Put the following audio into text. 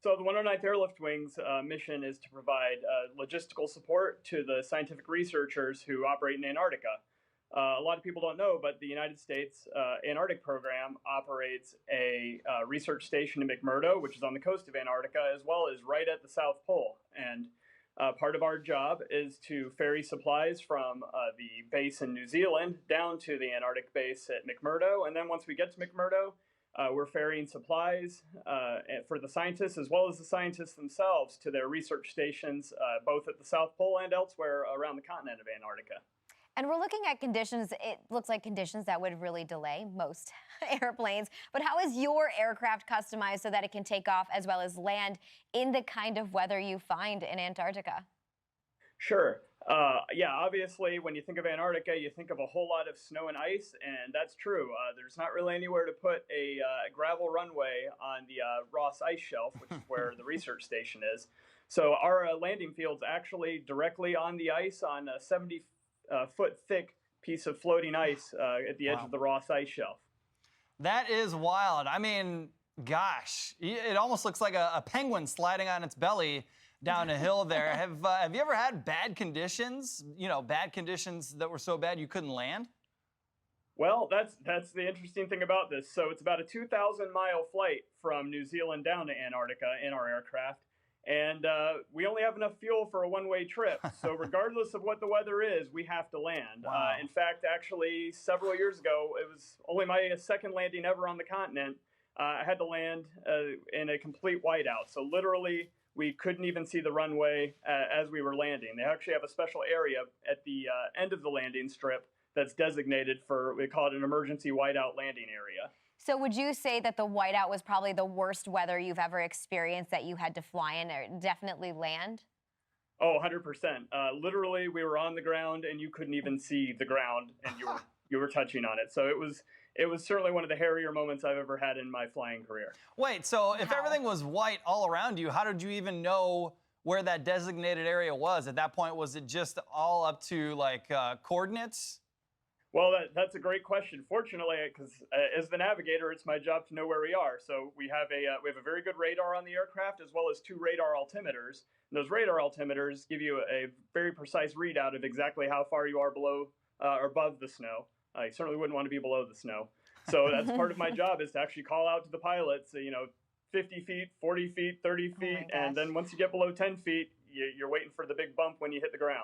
So the 109th Airlift Wing's mission is to provide logistical support to the scientific researchers who operate in Antarctica. A lot of people don't know, but the United States Antarctic Program operates a research station in McMurdo, which is on the coast of Antarctica, as well as right at the South Pole. And part of our job is to ferry supplies from the base in New Zealand down to the Antarctic base at McMurdo. And then once we get to McMurdo, we're ferrying supplies for the scientists as well as the scientists themselves to their research stations, both at the South Pole and elsewhere around the continent of Antarctica. And we're looking at conditions, it looks like conditions that would really delay most airplanes. But how is your aircraft customized so that it can take off as well as land in the kind of weather you find in Antarctica? Sure. Yeah, obviously, when you think of Antarctica, you think of a whole lot of snow and ice, and that's true. There's not really anywhere to put a gravel runway on the Ross Ice Shelf, which is where the research station is. So our landing field's actually directly on the ice on a 70-foot thick piece of floating ice at the edge of the Ross Ice Shelf. That is wild. I mean, gosh, it almost looks like a penguin sliding on its belly down a hill there. Have you ever had bad conditions? You know, bad conditions that were so bad you couldn't land? Well, that's the interesting thing about this. So it's about a 2,000-mile flight from New Zealand down to Antarctica in our aircraft. And we only have enough fuel for a one-way trip. So regardless of what the weather is, we have to land. Wow. In fact, actually, several years ago, it was only my second landing ever on the continent. I had to land in a complete whiteout. So literally, we couldn't even see the runway as we were landing. They actually have a special area at the end of the landing strip that's designated for, we call it an emergency whiteout landing area. So would you say that the whiteout was probably the worst weather you've ever experienced that you had to fly in or definitely land? Oh, 100%. Literally, we were on the ground and you couldn't even see the ground, and you were touching on it. So it was certainly one of the hairier moments I've ever had in my flying career. Wait, so if everything was white all around you, how did you even know where that designated area was? At that point, was it just all up to like coordinates? Well, that's a great question. Fortunately, because as the navigator, it's my job to know where we are. So we have a very good radar on the aircraft, as well as 2 radar altimeters. And those radar altimeters give you a very precise readout of exactly how far you are below or above the snow. You certainly wouldn't want to be below the snow. So that's part of my job, is to actually call out to the pilots, 50 feet, 40 feet, 30 feet. And then once you get below 10 feet, you're waiting for the big bump when you hit the ground.